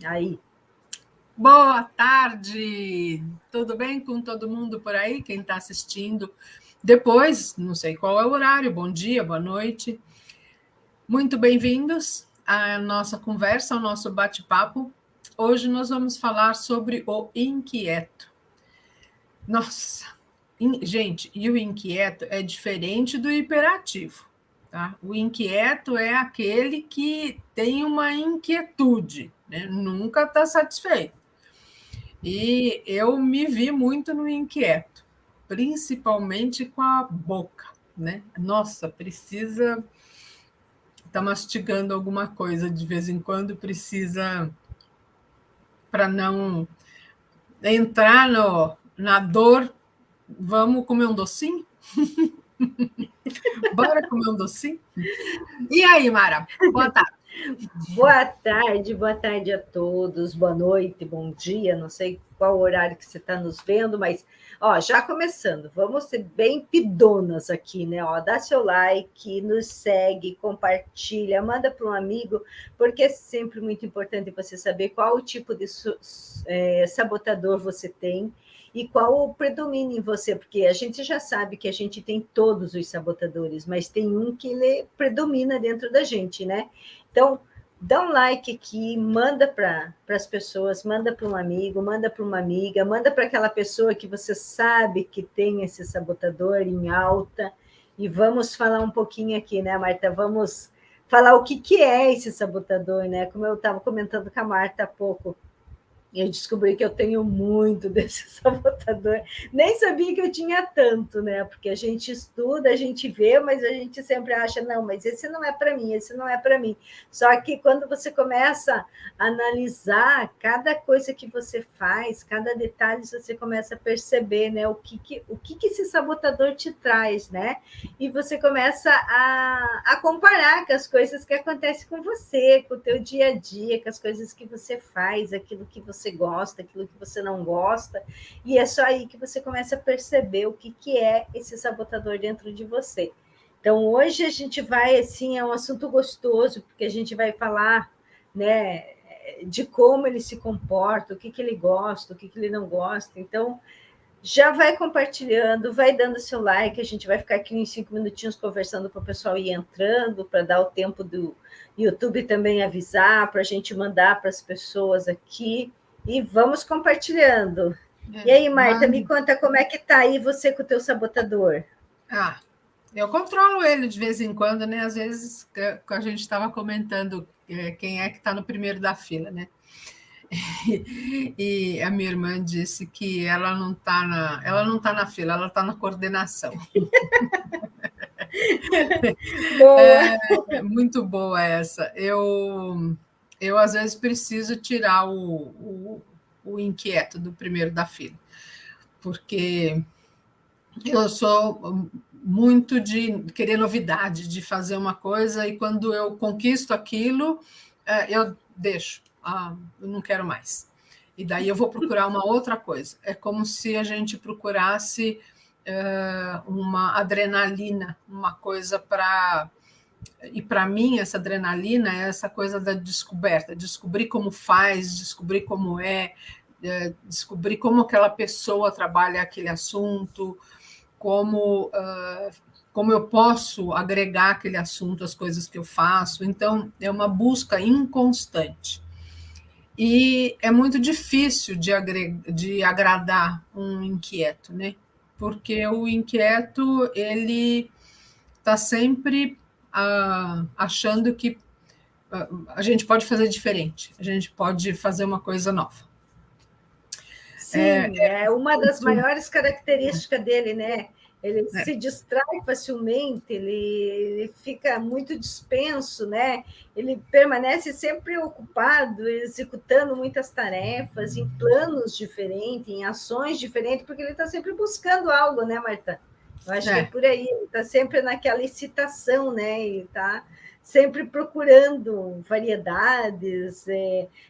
Aí. Boa tarde! Tudo bem com todo mundo por aí? Quem está assistindo depois, não sei qual é o horário, bom dia, boa noite. Muito bem-vindos à nossa conversa, ao nosso bate-papo. Hoje nós vamos falar sobre o inquieto. Nossa, gente, e o inquieto é diferente do hiperativo, tá? O inquieto é aquele que tem uma inquietude, né? Nunca está satisfeito. E eu me vi muito no inquieto, principalmente com a boca, né? Nossa, precisa estar mastigando alguma coisa de vez em quando, precisa para não entrar na dor. Vamos comer um docinho? Bora comer um docinho? E aí, Mara? Boa tarde. Boa tarde a todos, boa noite, bom dia, não sei qual horário que você está nos vendo, mas ó, já começando, vamos ser bem pidonas aqui, né? Ó, dá seu like, nos segue, compartilha, manda para um amigo, porque é sempre muito importante você saber qual o tipo de sabotador você tem e qual predomina em você, porque a gente já sabe que a gente tem todos os sabotadores, mas tem um que ele predomina dentro da gente, né? Então, dá um like aqui, manda para as pessoas, manda para um amigo, manda para uma amiga, manda para aquela pessoa que você sabe que tem esse sabotador em alta. E vamos falar um pouquinho aqui, né, Marta? Vamos falar o que é esse sabotador, né? Como eu estava comentando com a Marta há pouco. E eu descobri que eu tenho muito desse sabotador. Nem sabia que eu tinha tanto, né? Porque a gente estuda, a gente vê, mas a gente sempre acha, não, mas esse não é para mim, esse não é para mim. Só que quando você começa a analisar cada coisa que você faz, cada detalhe, você começa a perceber, né? O que esse sabotador te traz, né? E você começa a comparar com as coisas que acontecem com você, com o teu dia a dia, com as coisas que você faz, aquilo que você gosta, aquilo que você não gosta, e é só aí que você começa a perceber o que é esse sabotador dentro de você. Então, hoje a gente vai, assim, é um assunto gostoso, porque a gente vai falar, né, de como ele se comporta, o que ele gosta, o que ele não gosta. Então, já vai compartilhando, vai dando seu like, a gente vai ficar aqui uns 5 minutinhos conversando para o pessoal ir entrando, para dar o tempo do YouTube também avisar, para a gente mandar para as pessoas aqui, e vamos compartilhando. E aí, Marta, me conta como é que está aí você com o teu sabotador? Eu controlo ele de vez em quando, né? Às vezes a gente estava comentando quem é que está no primeiro da fila, né? E a minha irmã disse que ela não tá na fila, ela está na coordenação. Boa! Muito boa essa. Eu às vezes preciso tirar o inquieto do primeiro da fila, porque eu sou muito de querer novidade, de fazer uma coisa, e quando eu conquisto aquilo, eu deixo, eu não quero mais. E daí eu vou procurar uma outra coisa. É como se a gente procurasse uma adrenalina, uma coisa para. E para mim, essa adrenalina é essa coisa da descoberta, descobrir como faz, descobrir como descobrir como aquela pessoa trabalha aquele assunto, como eu posso agregar aquele assunto às coisas que eu faço. Então, é uma busca inconstante. E é muito difícil de agradar um inquieto, né? Porque o inquieto, ele está sempre achando que a gente pode fazer diferente, a gente pode fazer uma coisa nova. Sim, é uma das maiores características dele, né? Ele É, se distrai facilmente, ele fica muito dispenso, né? Ele permanece sempre ocupado, executando muitas tarefas, em planos diferentes, em ações diferentes, porque ele está sempre buscando algo, né, Marta? Eu acho que é por aí, ele está sempre naquela excitação, né? Ele está sempre procurando variedades,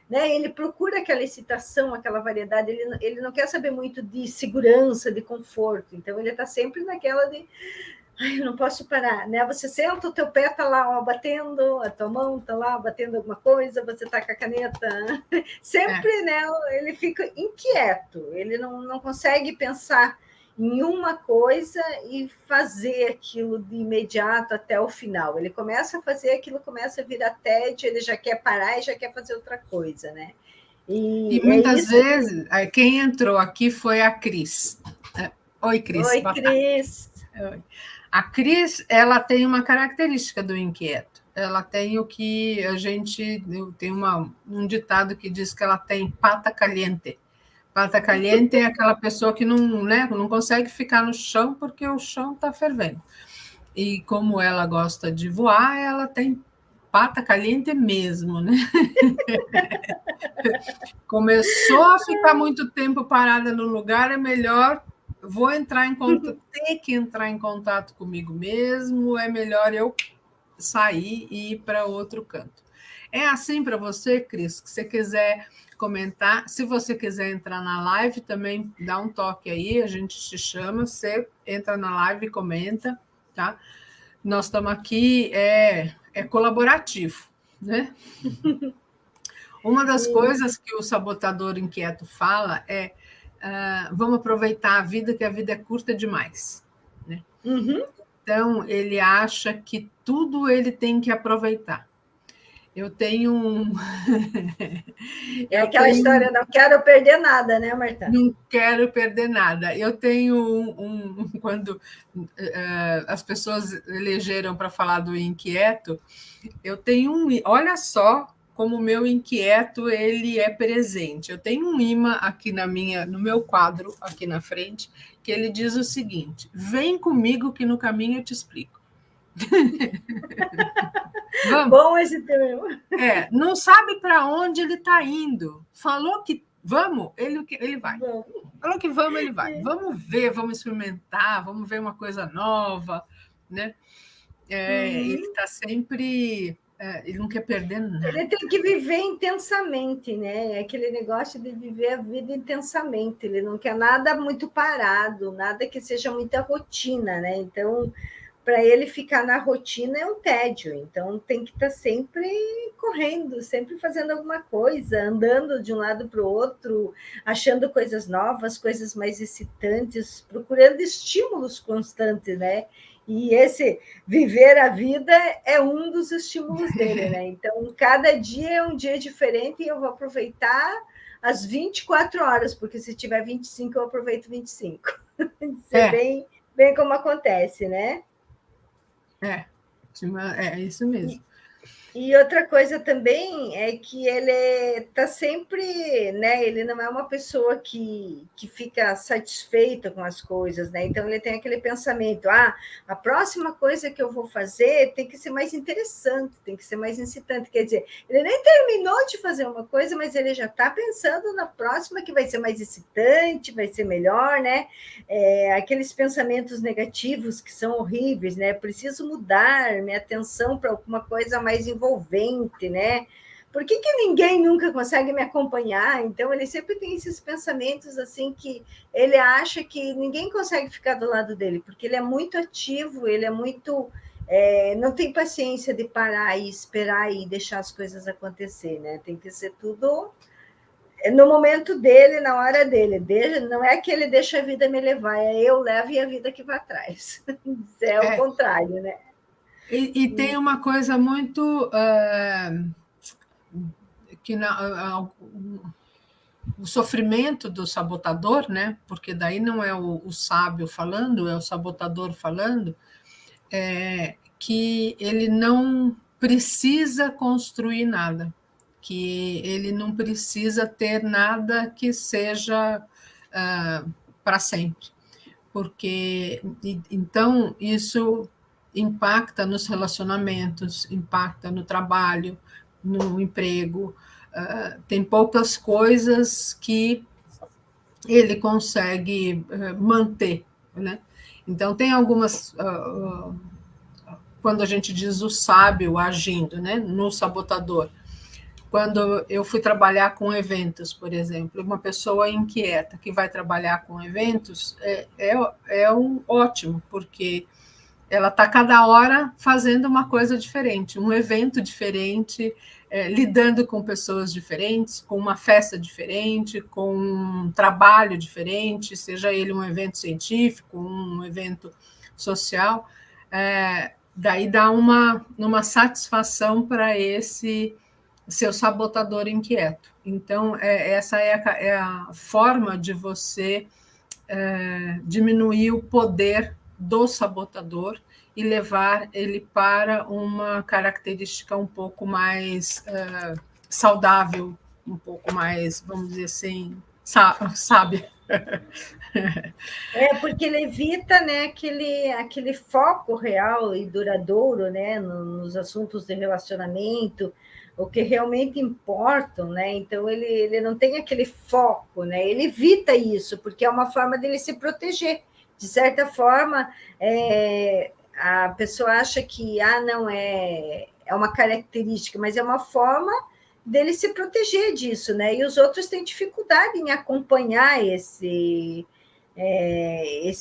né? Ele procura aquela excitação, aquela variedade, ele não quer saber muito de segurança, de conforto, então ele está sempre naquela de ai, eu não posso parar, né? Você senta, o teu pé está lá, ó, batendo, a tua mão está lá, batendo alguma coisa, você está com a caneta. Sempre, né? Ele fica inquieto, ele não consegue pensar em uma coisa e fazer aquilo de imediato até o final. Ele começa a fazer aquilo, começa a virar tédio, ele já quer parar e já quer fazer outra coisa, né? E E é muitas isso. vezes, quem entrou aqui foi a Cris. Oi, Cris. Oi, Cris. A Cris, ela tem uma característica do inquieto. Ela tem o que a gente tem um ditado que diz que ela tem pata caliente. Pata caliente é aquela pessoa que não, né, não consegue ficar no chão porque o chão está fervendo. E como ela gosta de voar, ela tem pata caliente mesmo, né? Começou a ficar muito tempo parada no lugar, é melhor, vou entrar em contato, ter que entrar em contato comigo mesmo, é melhor eu sair e ir para outro canto. É assim para você, Cris, que você quiser comentar, se você quiser entrar na live também, dá um toque aí, a gente te chama, você entra na live e comenta, tá? Nós estamos aqui, é colaborativo, né? Uma das coisas que o sabotador inquieto fala é vamos aproveitar a vida, que a vida é curta demais. Né? Uhum. Então, ele acha que tudo ele tem que aproveitar. Eu tenho um... É aquela história, não quero perder nada, né, Marta? Não quero perder nada. Eu tenho quando as pessoas elegeram para falar do inquieto, eu tenho olha só como o meu inquieto ele é presente. Eu tenho um imã aqui no meu quadro, aqui na frente, que ele diz o seguinte: vem comigo que no caminho eu te explico. Vamos. Bom esse teu. Não sabe para onde ele está indo. Falou que vamos, ele vai. Vamos. Falou que vamos, ele vai. Vamos ver, vamos experimentar, vamos ver uma coisa nova, né? Ele está sempre... ele não quer perder nada. Ele tem que viver intensamente, né? Aquele negócio de viver a vida intensamente. Ele não quer nada muito parado, nada que seja muita rotina, né? Então, para ele ficar na rotina é um tédio. Então, tem que estar sempre correndo, sempre fazendo alguma coisa, andando de um lado para o outro, achando coisas novas, coisas mais excitantes, procurando estímulos constantes, né? E esse viver a vida é um dos estímulos dele, né? Então, cada dia é um dia diferente e eu vou aproveitar as 24 horas, porque se tiver 25, eu aproveito 25. Isso é bem como acontece, né? É isso mesmo. E outra coisa também é que ele está sempre, né? Ele não é uma pessoa que fica satisfeita com as coisas, né? Então ele tem aquele pensamento: a próxima coisa que eu vou fazer tem que ser mais interessante, tem que ser mais incitante. Quer dizer, ele nem terminou de fazer uma coisa, mas ele já está pensando na próxima que vai ser mais excitante, vai ser melhor, né? Aqueles pensamentos negativos que são horríveis, né? Preciso mudar minha atenção para alguma coisa mais envolvente, né? Por que ninguém nunca consegue me acompanhar? Então, ele sempre tem esses pensamentos assim que ele acha que ninguém consegue ficar do lado dele, porque ele é muito ativo, ele é muito... não tem paciência de parar e esperar e deixar as coisas acontecer, né? Tem que ser tudo no momento dele, na hora dele. Não é que ele deixa a vida me levar, é eu levo e a vida que vai atrás. É o contrário, né? E tem uma coisa muito que o sofrimento do sabotador, né? Porque daí não é o sábio falando, é o sabotador falando, que ele não precisa construir nada, que ele não precisa ter nada que seja para sempre, porque então isso impacta nos relacionamentos, impacta no trabalho, no emprego. Tem poucas coisas que ele consegue manter, né? Então tem algumas quando a gente diz o sábio agindo, né, no sabotador. Quando eu fui trabalhar com eventos, por exemplo, uma pessoa inquieta que vai trabalhar com eventos é um ótimo, porque ela está cada hora fazendo uma coisa diferente, um evento diferente, lidando com pessoas diferentes, com uma festa diferente, com um trabalho diferente, seja ele um evento científico, um evento social. Daí dá uma satisfação para esse seu sabotador inquieto. Então, essa é a forma de você diminuir o poder do sabotador e levar ele para uma característica um pouco mais saudável, um pouco mais, vamos dizer assim, sábia. Porque ele evita, né, aquele foco real e duradouro, né, nos assuntos de relacionamento, o que realmente importam, né? Então ele não tem aquele foco, né? Ele evita isso, porque é uma forma dele se proteger. De certa forma, a pessoa acha que não é uma característica, mas é uma forma dele se proteger disso, né? E os outros têm dificuldade em acompanhar esse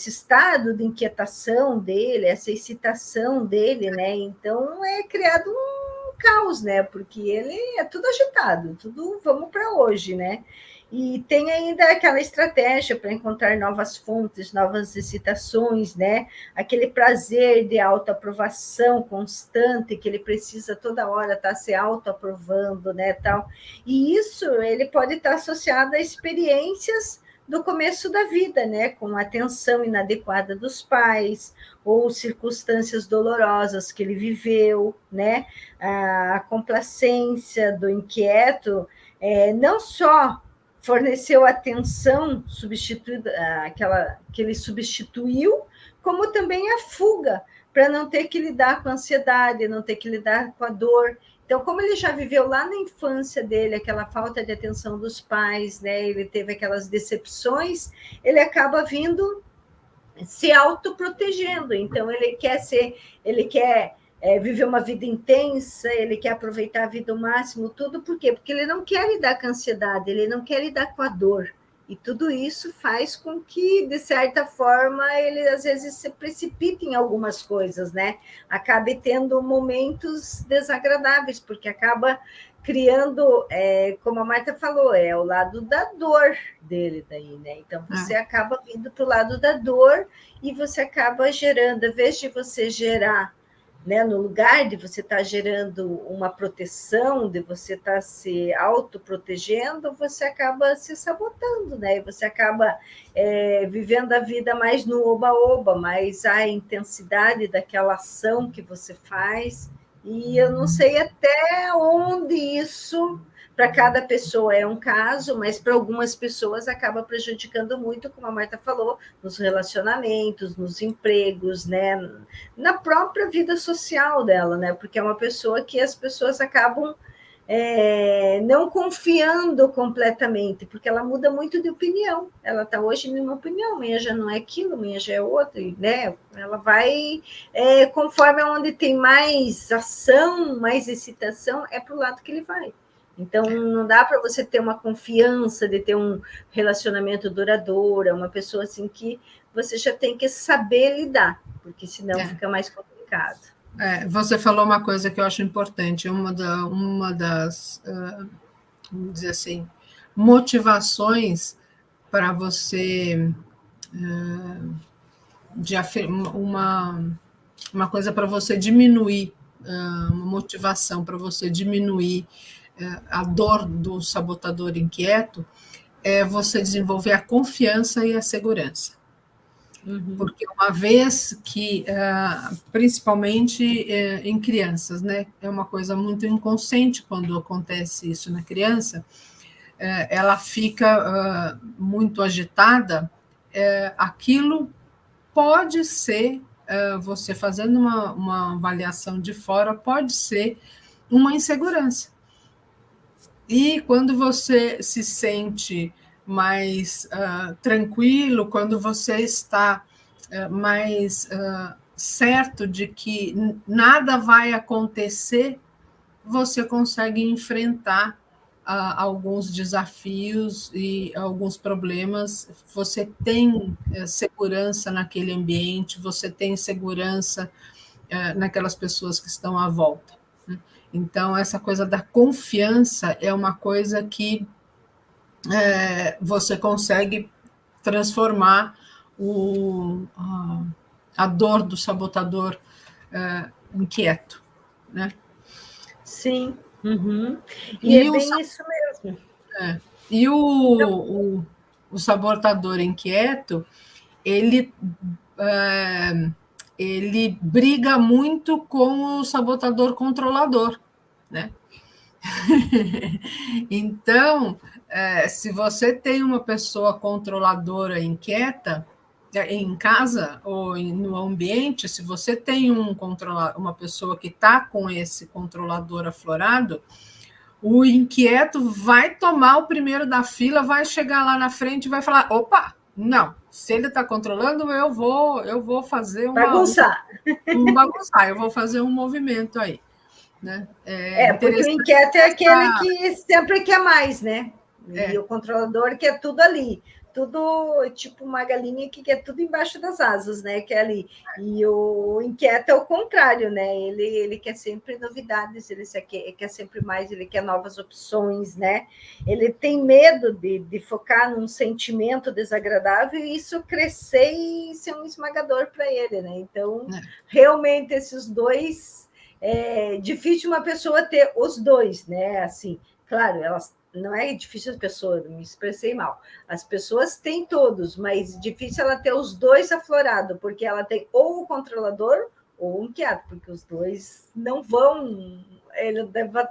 estado de inquietação dele, essa excitação dele, né? Então é criado um caos, né? Porque ele é tudo agitado, tudo vamos para hoje, né? E tem ainda aquela estratégia para encontrar novas fontes, novas excitações, né? Aquele prazer de autoaprovação constante que ele precisa toda hora estar se autoaprovando, né? Tal. E isso ele pode estar associado a experiências do começo da vida, né, com a atenção inadequada dos pais ou circunstâncias dolorosas que ele viveu, né, a complacência do inquieto não só forneceu atenção substituída, aquela que ele substituiu, como também a fuga para não ter que lidar com a ansiedade, não ter que lidar com a dor. Então, como ele já viveu lá na infância dele aquela falta de atenção dos pais, né? Ele teve aquelas decepções, ele acaba vindo se autoprotegendo. Então, ele quer viver uma vida intensa, ele quer aproveitar a vida ao máximo, tudo por quê? Porque ele não quer lidar com a ansiedade, ele não quer lidar com a dor. E tudo isso faz com que, de certa forma, ele às vezes se precipite em algumas coisas, né? Acabe tendo momentos desagradáveis, porque acaba criando, como a Marta falou, é o lado da dor dele daí, né? Então você acaba vindo para o lado da dor e você acaba gerando, em vez de você gerar, né, no lugar de você estar gerando uma proteção, de você estar se autoprotegendo, você acaba se sabotando, né? E você acaba vivendo a vida mais no oba-oba, mais a intensidade daquela ação que você faz. E eu não sei até onde isso, para cada pessoa é um caso, mas para algumas pessoas acaba prejudicando muito, como a Marta falou, nos relacionamentos, nos empregos, né? Na própria vida social dela, né? Porque é uma pessoa que as pessoas acabam não confiando completamente, porque ela muda muito de opinião. Ela está hoje numa opinião, amanhã já não é aquilo, amanhã já é outra, né? Ela vai, conforme onde tem mais ação, mais excitação, é para o lado que ele vai. Então, não dá para você ter uma confiança de ter um relacionamento duradouro, uma pessoa assim que você já tem que saber lidar, porque senão fica mais complicado. Você falou uma coisa que eu acho importante, uma das, vamos dizer assim, motivações para você, uma coisa para você diminuir, uma motivação para você diminuir a dor do sabotador inquieto, é você desenvolver a confiança e a segurança. Porque uma vez que, principalmente em crianças, né, é uma coisa muito inconsciente quando acontece isso na criança, ela fica muito agitada, aquilo pode ser, você fazendo uma avaliação de fora, pode ser uma insegurança. E quando você se sente mais tranquilo, quando você está mais certo de que nada vai acontecer, você consegue enfrentar alguns desafios e alguns problemas, você tem segurança naquele ambiente, você tem segurança naquelas pessoas que estão à volta. Né? Então, essa coisa da confiança é uma coisa que você consegue transformar a dor do sabotador inquieto, né? Sim. Uhum. E é bem isso mesmo. E o sabotador inquieto, ele briga muito com o sabotador controlador, né? Então, se você tem uma pessoa controladora inquieta em casa ou no ambiente, se você tem uma pessoa que está com esse controlador aflorado, o inquieto vai tomar o primeiro da fila, vai chegar lá na frente e vai falar: opa, não, se ele está controlando, eu vou fazer bagunçar, eu vou fazer um movimento aí. Né? Porque o inquieto é aquele que sempre quer mais, né? E o controlador quer tudo ali, tudo tipo uma galinha que quer tudo embaixo das asas, né? Que é ali. E o inquieto é o contrário, né? Ele quer sempre novidades, ele quer sempre mais, ele quer novas opções, né? Ele tem medo de focar num sentimento desagradável e isso crescer e ser um esmagador para ele, né? Então, realmente, esses dois. É difícil uma pessoa ter os dois, né? Assim, claro, elas não é difícil as pessoas, me expressei mal. As pessoas têm todos, mas difícil ela ter os dois aflorados, porque ela tem ou o controlador ou o inquieto, porque os dois não vão, ele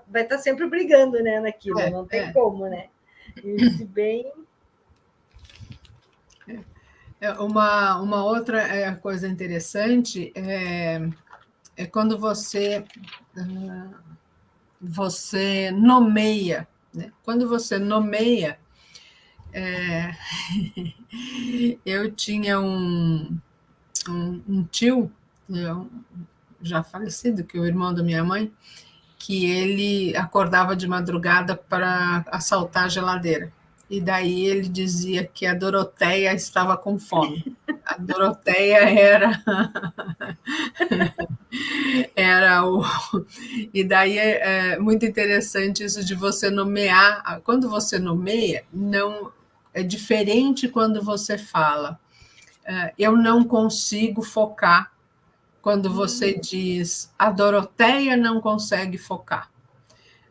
vai estar sempre brigando, né, naquilo, não tem como, né? Esse bem. Uma outra coisa interessante é quando você nomeia, né? Quando você nomeia, eu tinha um tio, já falecido, que é o irmão da minha mãe, que ele acordava de madrugada para assaltar a geladeira. E daí ele dizia que a Doroteia estava com fome. A Doroteia era o. E daí é muito interessante isso de você nomear. Quando você nomeia, não é diferente quando você fala. Eu não consigo focar. Quando você diz a Doroteia não consegue focar.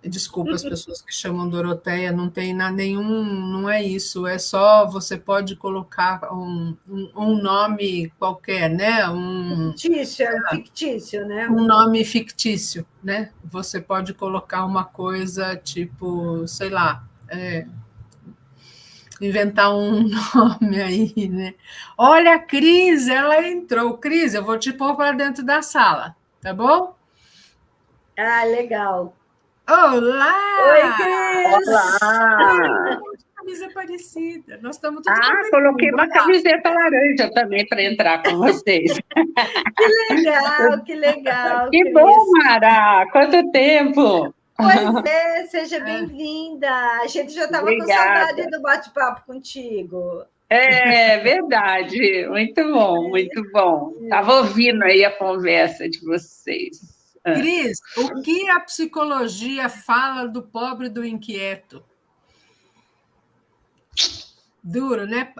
Desculpa as pessoas que chamam Doroteia, não tem nenhum, não é isso, é só você pode colocar um nome qualquer, né? Fictício, né? Um nome fictício, né? Você pode colocar uma coisa tipo, sei lá, inventar um nome aí, né? Olha, a Cris, ela entrou. Cris, eu vou te pôr para dentro da sala, tá bom? Ah, legal. Olá! Oi, Cris! Olá! Camisa parecida. Nós estamos tudo coloquei uma camiseta laranja também para entrar com vocês. Que legal, que legal. Que Cris. bom, Mara! Quanto tempo! Pois é, seja bem-vinda. A gente já estava com saudade do bate-papo contigo. É verdade, muito bom, muito bom. Estava ouvindo aí a conversa de vocês. Cris, o que a psicologia fala do pobre e do inquieto? Duro, né?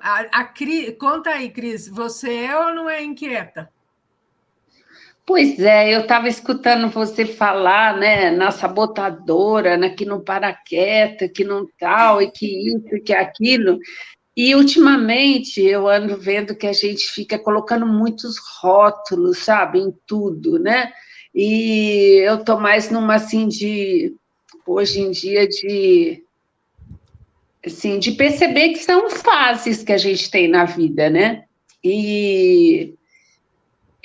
Conta aí, Cris, você é ou não é inquieta? Pois é, eu estava escutando você falar, né, na sabotadora, né, que não para quieta, que não tal, e que isso, e que aquilo. E, ultimamente, eu ando vendo que a gente fica colocando muitos rótulos, sabe, em tudo, né? E eu estou mais numa, assim, hoje em dia, assim, de perceber que são fases que a gente tem na vida, né? E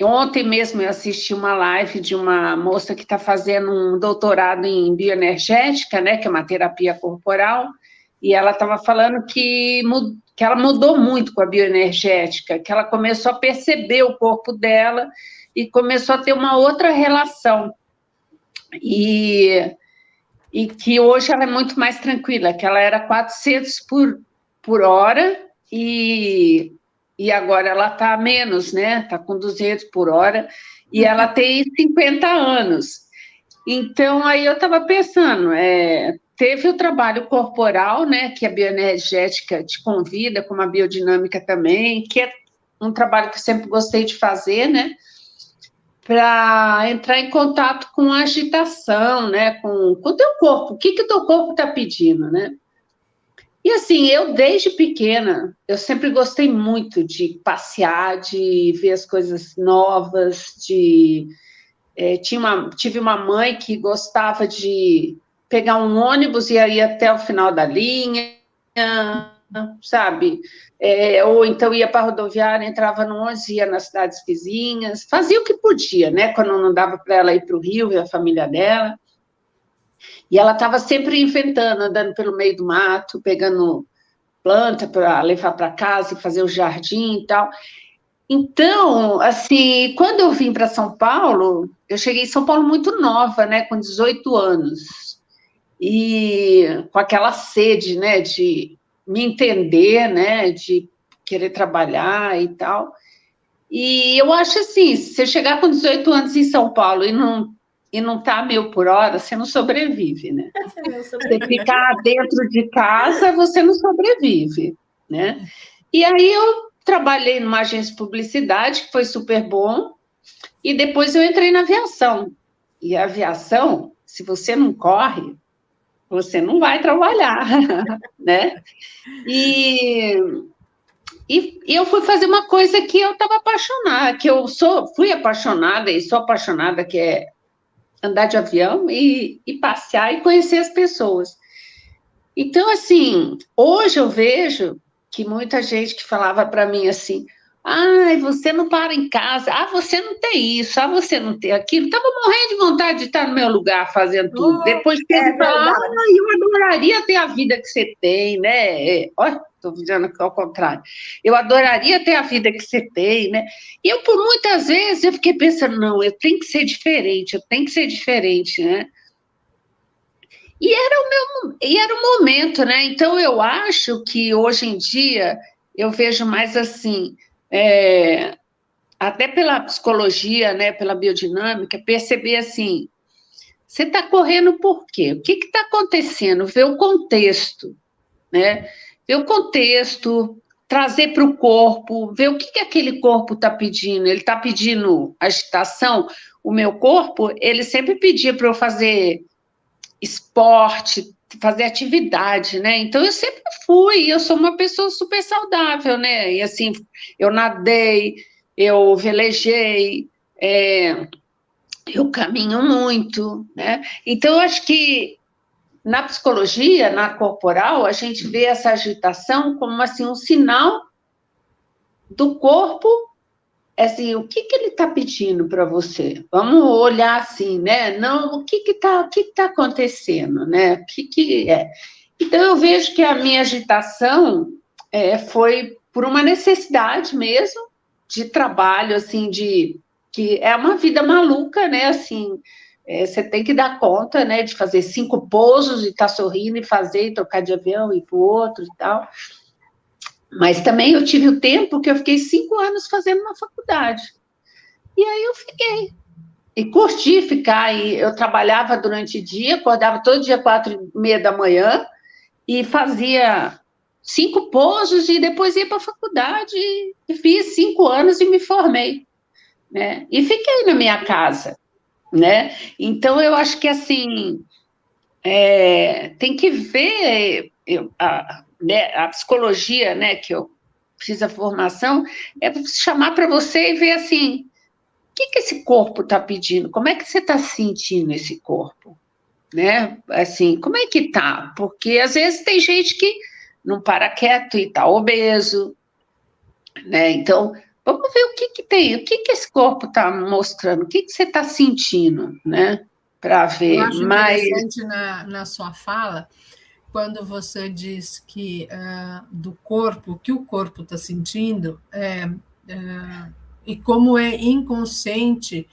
ontem mesmo eu assisti uma live de uma moça que está fazendo um doutorado em bioenergética, né, que é uma terapia corporal, e ela estava falando que ela mudou muito com a bioenergética, que ela começou a perceber o corpo dela e começou a ter uma outra relação. E e que hoje ela é muito mais tranquila, que ela era 400 por hora, e agora ela está menos, né? Está com 200 por hora, e ela tem 50 anos. Então, aí eu estava pensando, teve o trabalho corporal, né, que a bioenergética te convida, como a biodinâmica também, que é um trabalho que eu sempre gostei de fazer, né, para entrar em contato com a agitação, né, com o teu corpo, o que o teu corpo está pedindo, né? E assim, eu desde pequena, eu sempre gostei muito de passear, de ver as coisas novas, tive uma mãe que gostava de pegar um ônibus e ir até o final da linha, sabe? Ou então ia para a rodoviária, entrava no ônibus, ia nas cidades vizinhas, fazia o que podia, né? Quando não dava para ela ir para o Rio, ver a família dela. E ela estava sempre inventando, andando pelo meio do mato, pegando planta para levar para casa e fazer o jardim e tal. Então, assim, quando eu vim para São Paulo, eu cheguei em São Paulo muito nova, né, com 18 anos, e com aquela sede, né, de me entender, né, de querer trabalhar e tal. E eu acho assim, se você chegar com 18 anos em São Paulo e não tá a 1.000 por hora, você não sobrevive, né? Você ficar dentro de casa, você não sobrevive, né? E aí eu trabalhei numa agência de publicidade, que foi super bom, e depois eu entrei na aviação. E a aviação, se você não corre, você não vai trabalhar, né? E eu fui fazer uma coisa que eu estava apaixonada, que fui apaixonada e sou apaixonada, que é andar de avião e passear e conhecer as pessoas. Então, assim, hoje eu vejo que muita gente que falava para mim assim, ai, você não para em casa, você não tem isso, você não tem aquilo. Estava morrendo de vontade de estar no meu lugar fazendo tudo. Depois que ele fala, eu adoraria ter a vida que você tem, né? Olha, estou dizendo ao contrário. Eu adoraria ter a vida que você tem, né? E eu, por muitas vezes, eu fiquei pensando, não, eu tenho que ser diferente, né? E era o momento, né? Então, eu acho que hoje em dia eu vejo mais assim, até pela psicologia, né, pela biodinâmica, perceber assim, você está correndo por quê? O que está acontecendo? Ver o contexto, né? Ver o contexto, trazer para o corpo, ver o que aquele corpo está pedindo. Ele está pedindo agitação? O meu corpo, ele sempre pedia para eu fazer esporte, fazer atividade, né? Então, eu sempre eu sou uma pessoa super saudável, né? E assim, eu nadei, eu velejei, eu caminho muito, né? Então, eu acho que na psicologia, na corporal, a gente vê essa agitação como assim, um sinal do corpo, assim, o que ele está pedindo para você? Vamos olhar assim, né? Não, o que está acontecendo, né? O que é? Então, eu vejo que a minha agitação foi por uma necessidade mesmo de trabalho, assim, que é uma vida maluca, né? Assim, você tem que dar conta, né? De fazer 5 pousos e estar sorrindo e fazer, e trocar de avião e ir para o outro e tal. Mas também eu tive o tempo que eu fiquei 5 anos fazendo uma faculdade. E aí eu fiquei. E curti ficar. E eu trabalhava durante o dia, acordava todo dia 4:30 da manhã e fazia 5 pousos e depois ia para a faculdade e fiz 5 anos e me formei, né? E fiquei na minha casa, né? Então, eu acho que, assim, tem que ver a psicologia, né, que eu fiz a formação, chamar para você e ver, assim, o que esse corpo está pedindo? Como é que você está sentindo esse corpo? Né? Assim, como é que tá? Porque, às vezes, tem gente que não para quieto e está obeso, né? Então, vamos ver o que tem, o que esse corpo está mostrando, o que você está sentindo, né? Para ver. Eu acho interessante na sua fala, quando você diz que do corpo, o que o corpo está sentindo, e como é inconsciente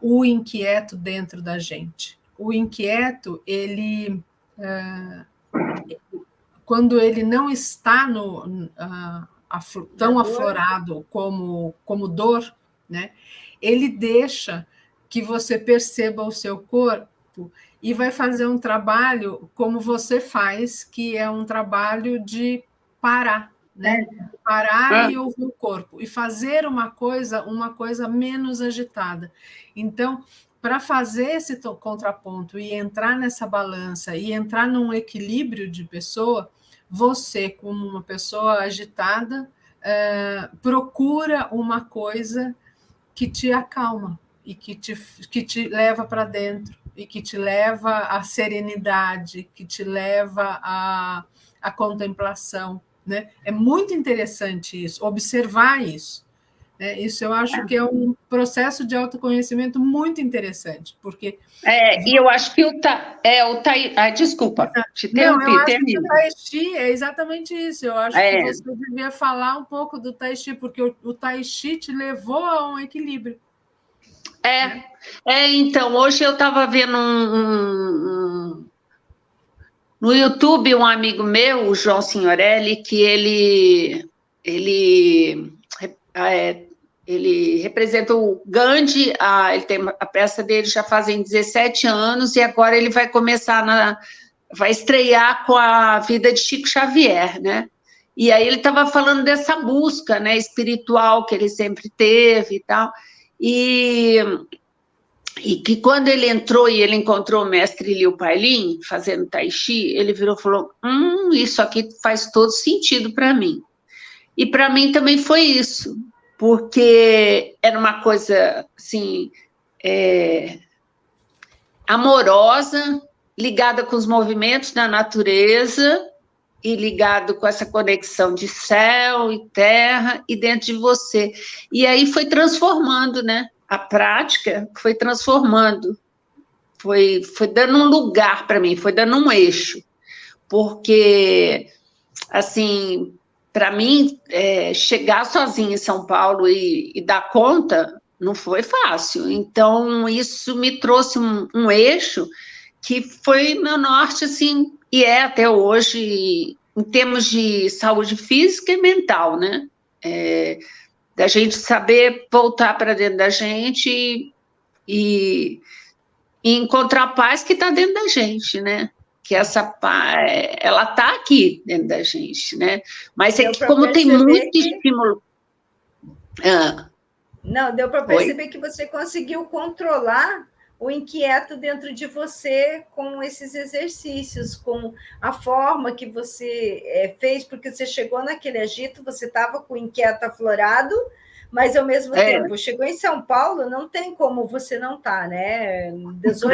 o inquieto dentro da gente. o inquieto, quando ele não está tão aflorado como dor, né? Ele deixa que você perceba o seu corpo e vai fazer um trabalho como você faz, que é um trabalho de parar, né? Parar e ouvir o corpo e fazer uma coisa menos agitada. Então, para fazer esse contraponto e entrar nessa balança e entrar num equilíbrio de pessoa, você, como uma pessoa agitada, procura uma coisa que te acalma e que te leva para dentro e que te leva à serenidade, que te leva à contemplação, né? É muito interessante isso, observar isso. Isso eu acho que é um processo de autoconhecimento muito interessante, porque... E eu acho que desculpa, te interrompi. Não, eu acho que o Tai Chi é exatamente isso. Eu acho que você devia falar um pouco do Tai Chi, porque o Tai Chi te levou a um equilíbrio. Então, hoje eu estava vendo no YouTube um amigo meu, o João Signorelli, que ele representa o Gandhi, ele tem a peça dele já fazem 17 anos, e agora ele vai vai estrear com a vida de Chico Xavier, né? E aí ele estava falando dessa busca, né, espiritual que ele sempre teve e tal, e que quando ele entrou e ele encontrou o mestre Liu Pailin fazendo Tai Chi, ele virou e falou, isso aqui faz todo sentido para mim. E para mim também foi isso, porque era uma coisa, assim, amorosa, ligada com os movimentos da natureza e ligado com essa conexão de céu e terra e dentro de você. E aí foi transformando, né? A prática foi transformando, foi dando um lugar para mim, foi dando um eixo, porque, assim, para mim, chegar sozinha em São Paulo e dar conta não foi fácil, então isso me trouxe um eixo que foi meu norte, assim, e é até hoje, em termos de saúde física e mental, né? Da gente saber voltar para dentro da gente e encontrar a paz que está dentro da gente, né? Que essa paz, ela está aqui dentro da gente, né? Mas é que como tem muito estímulo... Não, deu para perceber que você conseguiu controlar o inquieto dentro de você com esses exercícios, com a forma que você fez, porque você chegou naquele agito, você estava com o inquieto aflorado, mas, ao mesmo tempo, chegou em São Paulo, não tem como você não estar, né? 18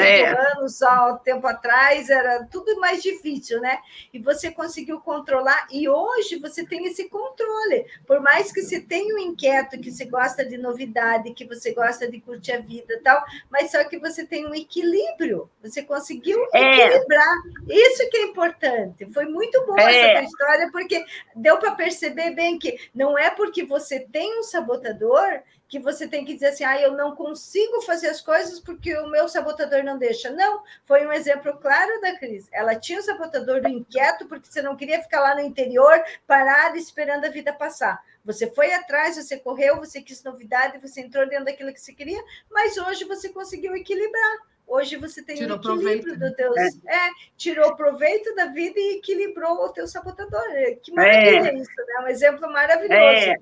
anos, há um tempo atrás, era tudo mais difícil, né? E você conseguiu controlar, e hoje você tem esse controle. Por mais que você tenha um inquieto, que você gosta de novidade, que você gosta de curtir a vida e tal, mas só que você tem um equilíbrio, você conseguiu equilibrar. Isso que é importante. Foi muito boa essa tua história, porque deu para perceber bem que não é porque você tem um sabotador que você tem que dizer assim, eu não consigo fazer as coisas porque o meu sabotador não deixa. Não, foi um exemplo claro da Cris. Ela tinha o sabotador do inquieto porque você não queria ficar lá no interior, parado, esperando a vida passar. Você foi atrás, você correu, você quis novidade, você entrou dentro daquilo que você queria, mas hoje você conseguiu equilibrar. Hoje você tem um equilíbrio do teu... tirou proveito da vida e equilibrou o teu sabotador. Que maravilha isso, né? Um exemplo maravilhoso.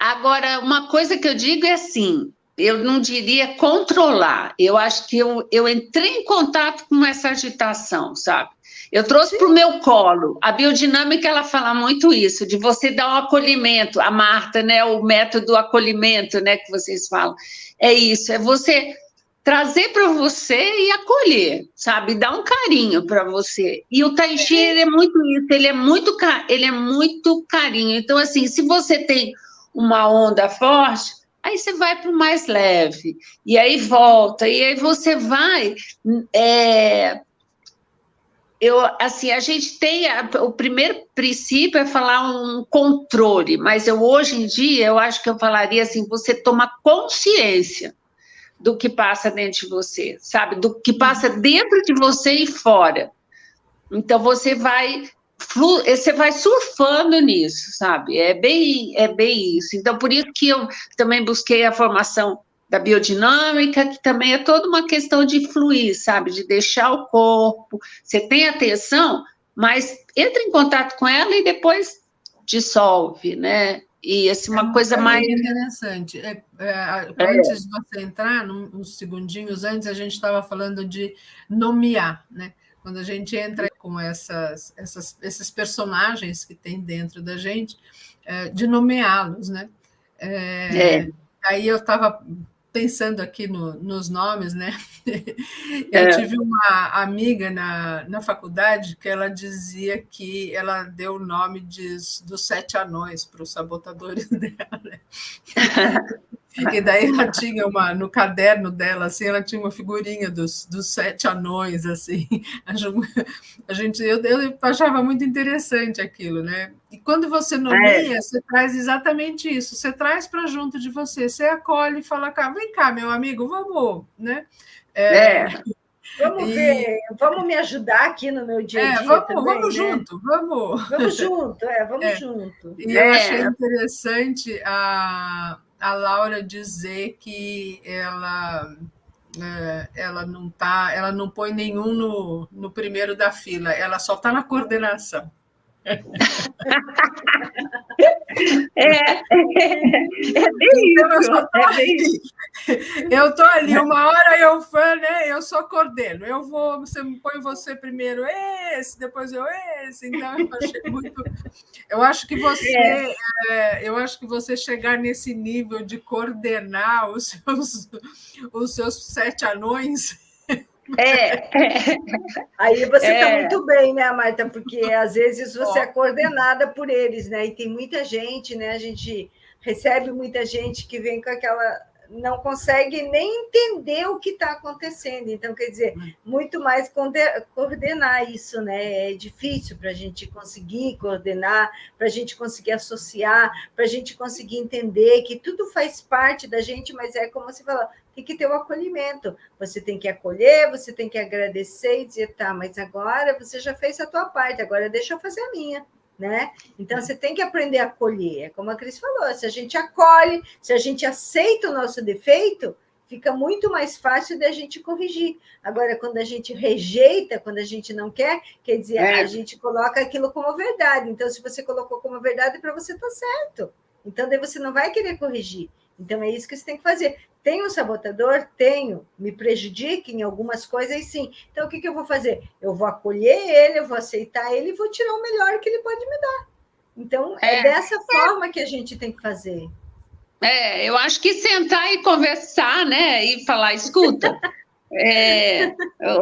Agora, uma coisa que eu digo é assim, eu não diria controlar, eu acho que eu entrei em contato com essa agitação, sabe? Eu trouxe para o meu colo. A biodinâmica, ela fala muito isso, de você dar um acolhimento. A Marta, né, o método do acolhimento, né, que vocês falam. É isso, é você trazer para você e acolher, sabe? Dar um carinho para você. E o Tai Chi, ele é muito isso, ele é muito carinho. Então, assim, se você tem uma onda forte, aí você vai para o mais leve, e aí volta, e aí você vai... a gente tem... O primeiro princípio é falar um controle, mas hoje em dia, eu acho que eu falaria assim, você toma consciência do que passa dentro de você, sabe? Do que passa dentro de você e fora. Então, você vai surfando nisso, sabe? É bem isso. Então, por isso que eu também busquei a formação da biodinâmica, que também é toda uma questão de fluir, sabe? De deixar o corpo. Você tem atenção, mas entra em contato com ela e depois dissolve, né? E assim, uma coisa mais interessante. Antes de você entrar, uns segundinhos antes, a gente estava falando de nomear, né? Quando a gente entra com esses personagens que tem dentro da gente, de nomeá-los, né? Aí eu estava pensando aqui nos nomes, né? Eu tive uma amiga na faculdade que ela dizia que ela deu o nome dos 7 anões para os sabotadores dela, né? E daí ela tinha no caderno dela, assim, ela tinha uma figurinha dos 7 anões, assim. Eu achava muito interessante aquilo, né? E quando você nomeia, você traz exatamente isso. Você traz para junto de você, você acolhe e fala, vem cá, meu amigo, vamos, né? Vamos ver, vamos me ajudar aqui no meu dia a dia também, vamos né? junto, vamos. Vamos junto, vamos junto. E eu achei interessante a Laura dizer que ela não põe nenhum no primeiro da fila, ela só está na coordenação. É bem isso. Eu estou ali, uma hora eu só coordeno. Você põe você primeiro esse, depois esse. Então eu achei muito. Eu acho que você chegar nesse nível de coordenar os seus 7 anões. Aí você está muito bem, né, Marta? Porque às vezes você é coordenada por eles, né? E tem muita gente, né? A gente recebe muita gente que vem com aquela. Não consegue nem entender o que está acontecendo. Então, quer dizer, muito mais coordenar isso, né? É difícil para a gente conseguir coordenar, para a gente conseguir associar, para a gente conseguir entender que tudo faz parte da gente, mas é como você falou, tem que ter o acolhimento. Você tem que acolher, você tem que agradecer e dizer, tá, mas agora você já fez a tua parte, agora deixa eu fazer a minha. Né? Então, você tem que aprender a acolher. É como a Cris falou, se a gente acolhe, se a gente aceita o nosso defeito, fica muito mais fácil de a gente corrigir. Agora, quando a gente rejeita, quando a gente não quer dizer, a gente coloca aquilo como verdade. Então, se você colocou como verdade, para você está certo. Então, daí você não vai querer corrigir. Então, é isso que você tem que fazer. Tenho um sabotador? Tenho. Me prejudica em algumas coisas, sim. Então, o que eu vou fazer? Eu vou acolher ele, eu vou aceitar ele e vou tirar o melhor que ele pode me dar. Então, é dessa forma que a gente tem que fazer. Eu acho que sentar e conversar, né? E falar, escuta,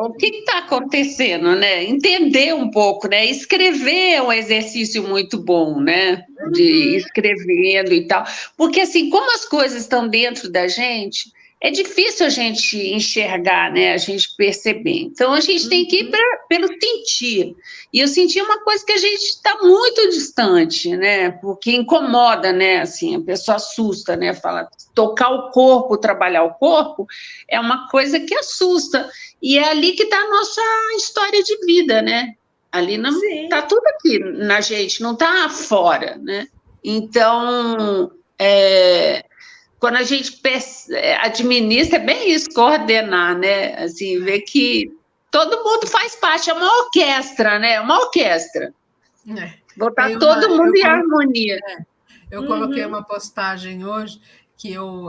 o que está acontecendo, né? Entender um pouco, né? Escrever é um exercício muito bom, né? De ir escrevendo e tal. Porque, assim, como as coisas estão dentro da gente, é difícil a gente enxergar, né? A gente perceber. Então, a gente tem que ir pelo sentir. E eu senti uma coisa que a gente está muito distante, né? Porque incomoda, né? Assim, a pessoa assusta, né? Fala, tocar o corpo, trabalhar o corpo, é uma coisa que assusta. E é ali que está a nossa história de vida, né? Ali está tudo aqui na gente, não está fora, né? Então, quando a gente administra, é bem isso, coordenar, né? Assim, ver que todo mundo faz parte, é uma orquestra, né? Uma orquestra. Botar todo mundo em harmonia. Eu coloquei uma postagem hoje que eu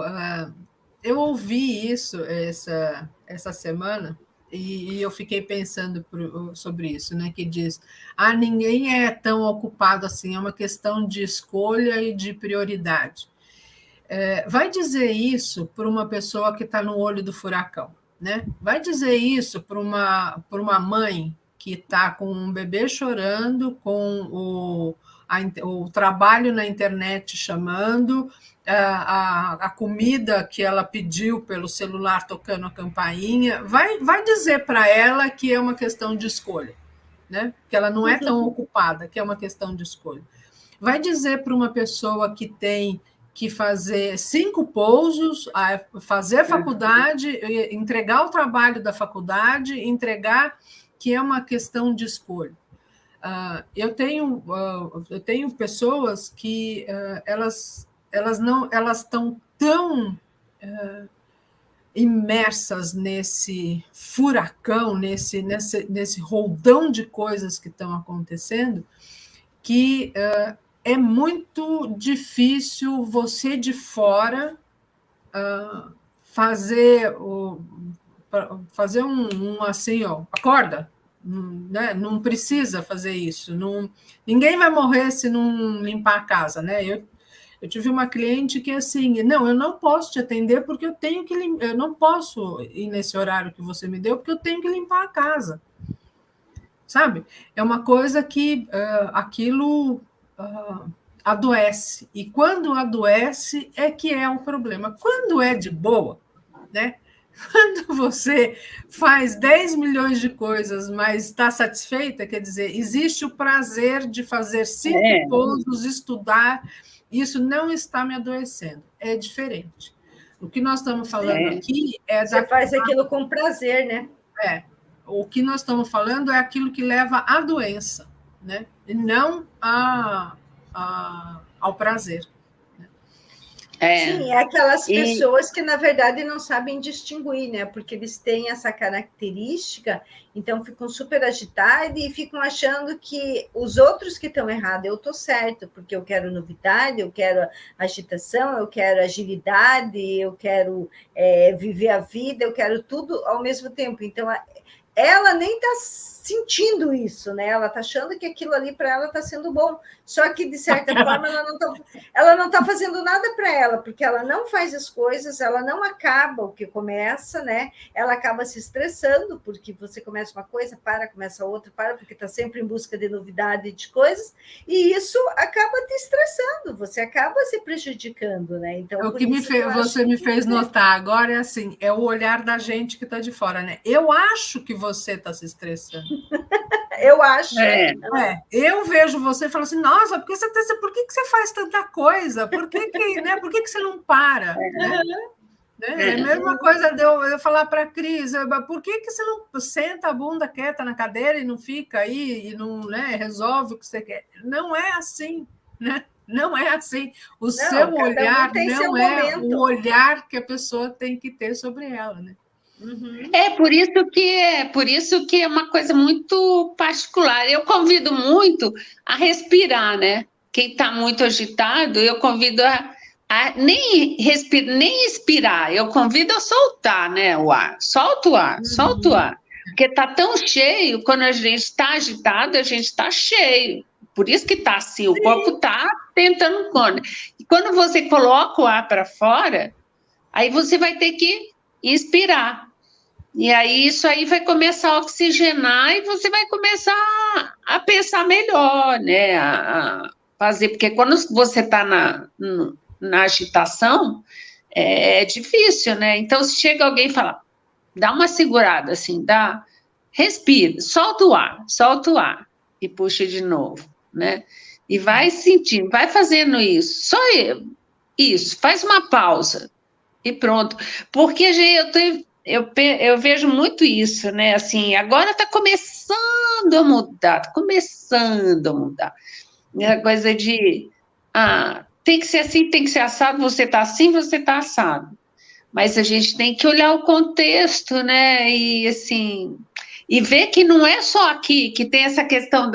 ouvi isso essa semana e eu fiquei pensando sobre isso, né? Que diz, ninguém é tão ocupado assim, é uma questão de escolha e de prioridade. Vai dizer isso para uma pessoa que está no olho do furacão, né? Vai dizer isso para uma mãe que está com um bebê chorando, com o trabalho na internet chamando, a comida que ela pediu pelo celular tocando a campainha. Vai dizer para ela que é uma questão de escolha, né? Que ela não é tão ocupada, que é uma questão de escolha. Vai dizer para uma pessoa que tem que fazer 5 pousos, fazer faculdade, entregar o trabalho da faculdade, entregar, que é uma questão de escolha. Eu tenho pessoas que elas estão tão imersas nesse furacão, nesse roldão de coisas que estão acontecendo, que é muito difícil você de fora fazer assim, ó, acorda, né? Não precisa fazer isso, ninguém vai morrer se não limpar a casa, né? Eu tive uma cliente que assim, não, eu não posso te atender porque eu não posso ir nesse horário que você me deu porque eu tenho que limpar a casa, sabe? É uma coisa que aquilo adoece, e quando adoece é que é um problema. Quando é de boa, né? Quando você faz 10 milhões de coisas, mas está satisfeita, quer dizer, existe o prazer de fazer 5 pousos, estudar, isso não está me adoecendo, é diferente. O que nós estamos falando aqui é... Você faz aquilo com prazer, né? O que nós estamos falando é aquilo que leva à doença, né? E não ao prazer. Sim, é aquelas pessoas que, na verdade, não sabem distinguir, né? Porque eles têm essa característica, então ficam super agitados e ficam achando que os outros que estão errados, eu estou certo, porque eu quero novidade, eu quero agitação, eu quero agilidade, eu quero viver a vida, eu quero tudo ao mesmo tempo. Então, ela nem está sentindo isso, né? Ela está achando que aquilo ali para ela está sendo bom, só que de certa forma ela não tá fazendo nada para ela, porque ela não faz as coisas, ela não acaba o que começa, né? Ela acaba se estressando, porque você começa uma coisa, começa outra, porque está sempre em busca de novidade de coisas, e isso acaba te estressando, você acaba se prejudicando, né? Então, o que você me fez notar agora é assim, é o olhar da gente que está de fora, né? Eu acho que você está se estressando. Eu acho. Eu vejo você e falo assim, nossa, por que você faz tanta coisa? Por que você não para? É a mesma coisa de eu falar para a Cris, por que você não senta a bunda quieta na cadeira e não fica aí e não, né, resolve o que você quer? Não é assim, né? Não é assim. Seu olhar não é o olhar que a pessoa tem que ter sobre ela, né? Uhum. Por isso que é uma coisa muito particular. Eu convido muito a respirar, né? Quem está muito agitado, eu convido a nem expirar, eu convido a soltar, né? O ar. Solta o ar, solta o ar. Porque está tão cheio, quando a gente está agitado, a gente está cheio. Por isso que está assim, o corpo está tentando. E quando você coloca o ar para fora, aí você vai ter que inspirar. E aí isso aí vai começar a oxigenar e você vai começar a pensar melhor, né? A fazer, porque quando você está na agitação, é difícil, né? Então, se chega alguém e fala, dá uma segurada, assim, respira, solta o ar, e puxa de novo, né? E vai sentindo, vai fazendo isso, só isso, faz uma pausa, e pronto. Porque eu vejo muito isso, né? Assim, agora está começando a mudar, A coisa de, tem que ser assim, tem que ser assado, você está assim, você está assado. Mas a gente tem que olhar o contexto, né? E, assim, e ver que não é só aqui, que tem essa questão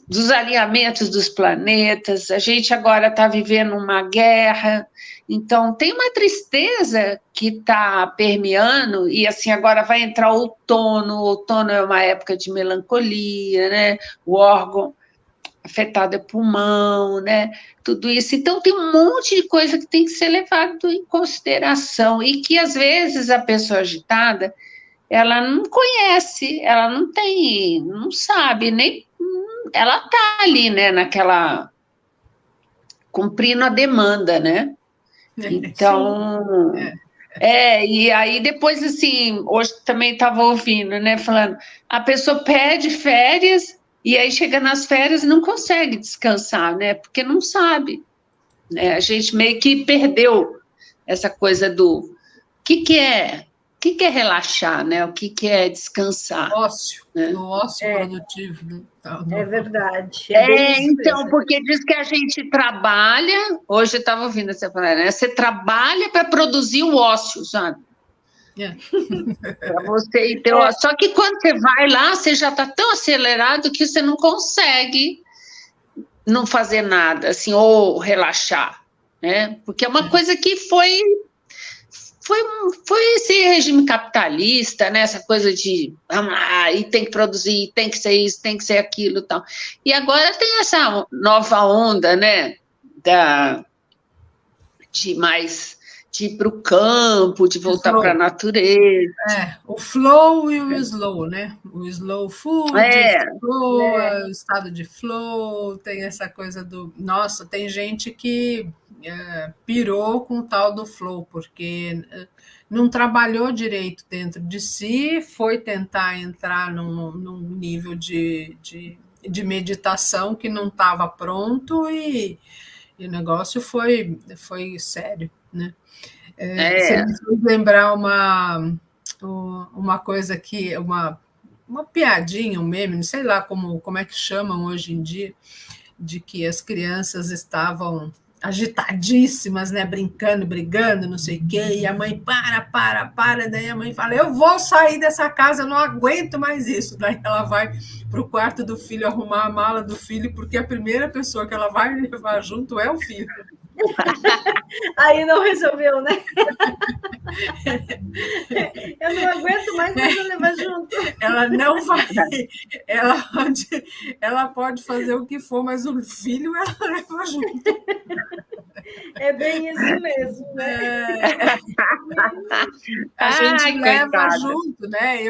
dos alinhamentos dos planetas, a gente agora está vivendo uma guerra, então tem uma tristeza que está permeando, e assim, agora vai entrar o outono é uma época de melancolia, né? O órgão afetado é pulmão, né? Tudo isso, então tem um monte de coisa que tem que ser levado em consideração, e que às vezes a pessoa agitada, ela não conhece, ela não sabe, nem ela está ali, né, naquela, cumprindo a demanda, né? Então, e aí depois, assim, hoje também estava ouvindo, né, falando, a pessoa pede férias, e aí chega nas férias e não consegue descansar, né, porque não sabe. né? A gente meio que perdeu essa coisa do o que é relaxar, né? O que é descansar? Ócio, Né? o ócio produtivo. Né? É verdade. É bem isso então, mesmo. porque diz que a gente trabalha, hoje eu estava ouvindo essa palavra, né? Você trabalha para produzir o ócio, sabe? Para você ter ócio. Só que quando você vai lá, você já está tão acelerado que você não consegue não fazer nada, assim, ou relaxar, né? Porque é uma coisa que foi esse regime capitalista, né? Essa coisa de vamos lá, e tem que produzir, tem que ser isso, tem que ser aquilo, tal. E agora tem essa nova onda, né? De ir para o campo, de voltar para a natureza. O flow e o slow, né? O slow food, o flow, o estado de flow, tem essa coisa do... Nossa, tem gente que pirou com o tal do flow, porque não trabalhou direito dentro de si, foi tentar entrar num nível de meditação que não estava pronto e o negócio foi sério, né? Você me fez lembrar uma coisa que, uma piadinha, um meme, não sei lá como é que chamam hoje em dia, de que as crianças estavam agitadíssimas, né, brincando, brigando, não sei o quê, e a mãe para, daí a mãe fala, eu vou sair dessa casa, eu não aguento mais isso. Daí ela vai para o quarto do filho arrumar a mala do filho, porque a primeira pessoa que ela vai levar junto é o filho. Aí não resolveu, né? Eu não aguento mais, mas eu levar junto. Ela não vai. Ela pode fazer o que for, mas o filho ela leva junto. É bem isso mesmo, né? A gente leva junto, né?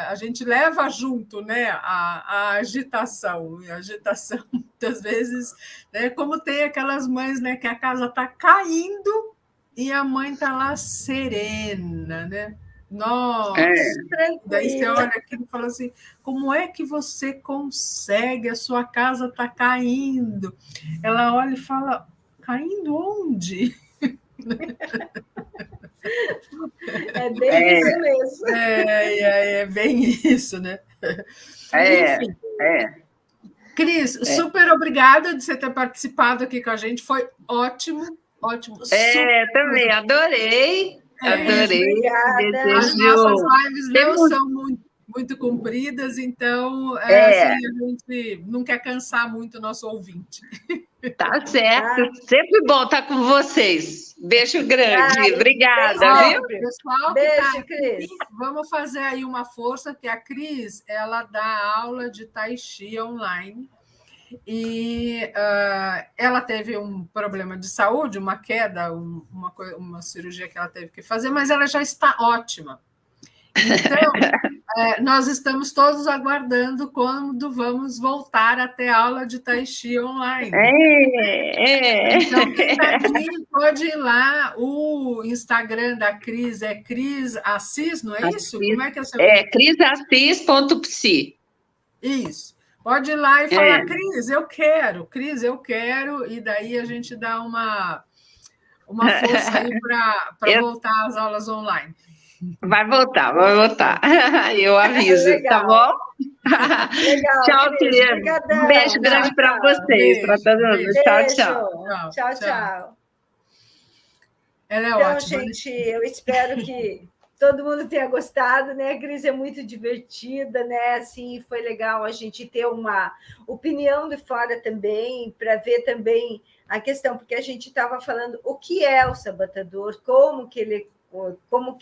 A gente leva junto, né? A agitação. E a agitação, muitas vezes, né? Como tem aquelas mães, né? Que a casa está caindo e a mãe está lá serena, né? Nossa, daí você olha aquilo e fala assim, como é que você consegue? A sua casa está caindo. Ela olha e fala, caindo onde? É bem isso mesmo. É bem isso, né? Enfim. Cris, super obrigada de você ter participado aqui com a gente. Foi ótimo, ótimo. Também adorei. Adorei. As nossas lives não são muito compridas, então assim, a gente não quer cansar muito o nosso ouvinte. Tá certo. Sempre bom estar com vocês. Beijo grande. Obrigada, viu? Pessoal, beijo, Cris. Vamos fazer aí uma força, que a Cris, ela dá aula de Tai Chi online. E ela teve um problema de saúde, uma queda, uma cirurgia que ela teve que fazer, mas ela já está ótima. Então, nós estamos todos aguardando quando vamos voltar a ter aula de Tai Chi online. Então, quem está aqui pode ir lá. O Instagram da Cris é Cris Assis, não é isso? Como é que é o seu nome? crisassis.psi. Isso. Pode ir lá e falar, Cris, eu quero, e daí a gente dá uma força aí para voltar às aulas online. Vai voltar. Eu aviso, tá bom? Legal, tchau, Cris. Um beijo grande para vocês, para todo mundo. Tchau. Ela é então, ótima. Gente, eu espero que todo mundo tenha gostado, né? A Cris é muito divertida, né? Assim, foi legal a gente ter uma opinião de fora também, para ver também a questão, porque a gente estava falando o que é o sabotador, como que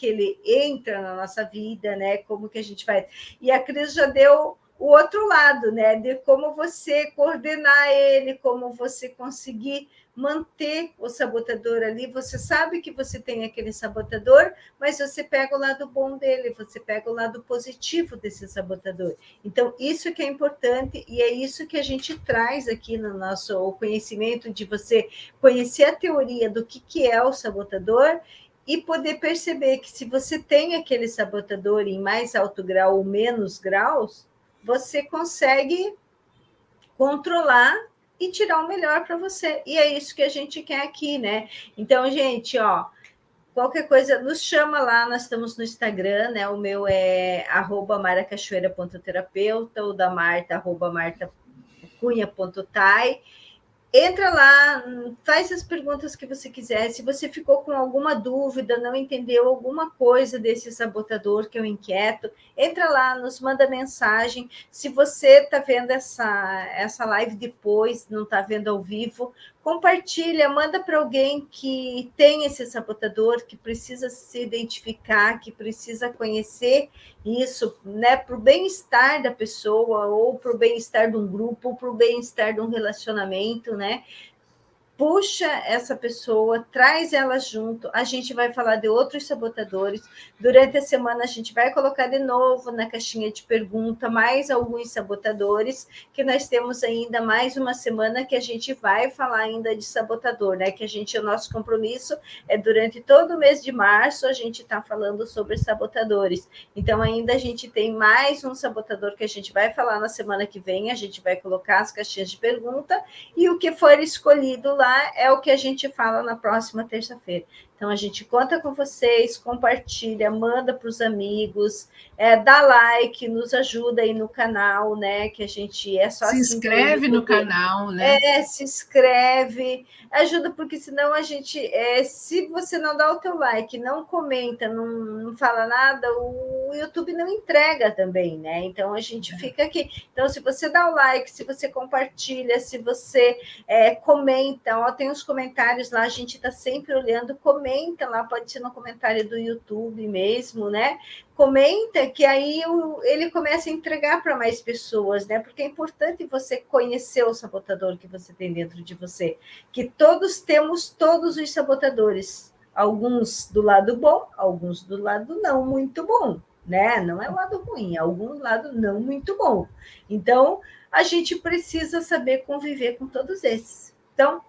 ele entra na nossa vida, né? Como que a gente faz. E a Cris já deu o outro lado, né? De como você coordenar ele, como você conseguir manter o sabotador ali. Você sabe que você tem aquele sabotador, mas você pega o lado bom dele, você pega o lado positivo desse sabotador. Então, isso que é importante e é isso que a gente traz aqui no nosso conhecimento, de você conhecer a teoria do que é o sabotador e poder perceber que se você tem aquele sabotador em mais alto grau ou menos graus, você consegue controlar e tirar o melhor para você. E é isso que a gente quer aqui, né? Então, gente, ó, qualquer coisa, nos chama lá, nós estamos no Instagram, né? O meu é @maracachoeira.terapeuta, o da Marta, @martacunha.tai. Entra lá, faz as perguntas que você quiser. Se você ficou com alguma dúvida, não entendeu alguma coisa desse sabotador que eu inquieto, entra lá, nos manda mensagem. Se você está vendo essa live depois, não está vendo ao vivo, compartilha, manda para alguém que tem esse sabotador, que precisa se identificar, que precisa conhecer isso, né, para o bem-estar da pessoa, ou para o bem-estar de um grupo, ou para o bem-estar de um relacionamento, né? Puxa essa pessoa, traz ela junto, a gente vai falar de outros sabotadores. Durante a semana, a gente vai colocar de novo na caixinha de pergunta mais alguns sabotadores, que nós temos ainda mais uma semana que a gente vai falar ainda de sabotador, né? Que o nosso compromisso é durante todo o mês de março, a gente está falando sobre sabotadores. Então, ainda a gente tem mais um sabotador que a gente vai falar na semana que vem, a gente vai colocar as caixinhas de pergunta, e o que for escolhido lá é o que a gente fala na próxima terça-feira. Então, a gente conta com vocês, compartilha, manda para os amigos, dá like, nos ajuda aí no canal, né? Que a gente só se assim inscreve no canal, né? Se inscreve, ajuda, porque senão a gente, se você não dá o teu like, não comenta, não fala nada, o YouTube não entrega também, né? Então a gente fica aqui. Então, se você dá o like, se você compartilha, se você comenta, ó, tem os comentários lá, a gente está sempre olhando, comenta lá, pode ser no comentário do YouTube mesmo, né? Comenta, que aí ele começa a entregar para mais pessoas, né? Porque é importante você conhecer o sabotador que você tem dentro de você, que todos temos todos os sabotadores, alguns do lado bom, alguns do lado não muito bom, né? Não é o lado ruim, é algum lado não muito bom. Então, a gente precisa saber conviver com todos esses. Então,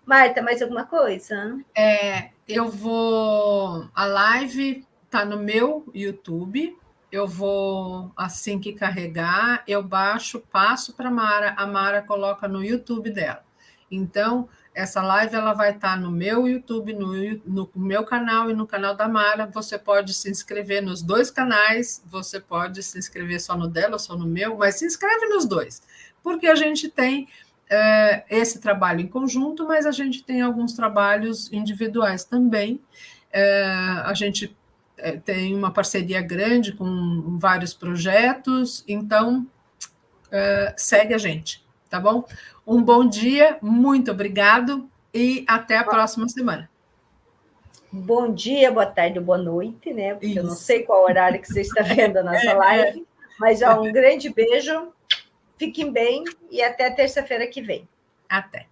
Marta, mais alguma coisa? A live está no meu YouTube. Eu vou, assim que carregar, eu baixo, passo para a Mara coloca no YouTube dela. Então, essa live ela vai estar no meu YouTube, no meu canal e no canal da Mara. Você pode se inscrever nos dois canais, você pode se inscrever só no dela, só no meu, mas se inscreve nos dois, porque a gente tem esse trabalho em conjunto, mas a gente tem alguns trabalhos individuais também. A gente tem uma parceria grande com vários projetos, então segue a gente, tá bom? Um bom dia, muito obrigado e até a próxima semana. Bom dia, boa tarde, boa noite, né? Porque eu não sei qual horário que você está vendo a nossa live, mas um grande beijo, fiquem bem e até terça-feira que vem. Até.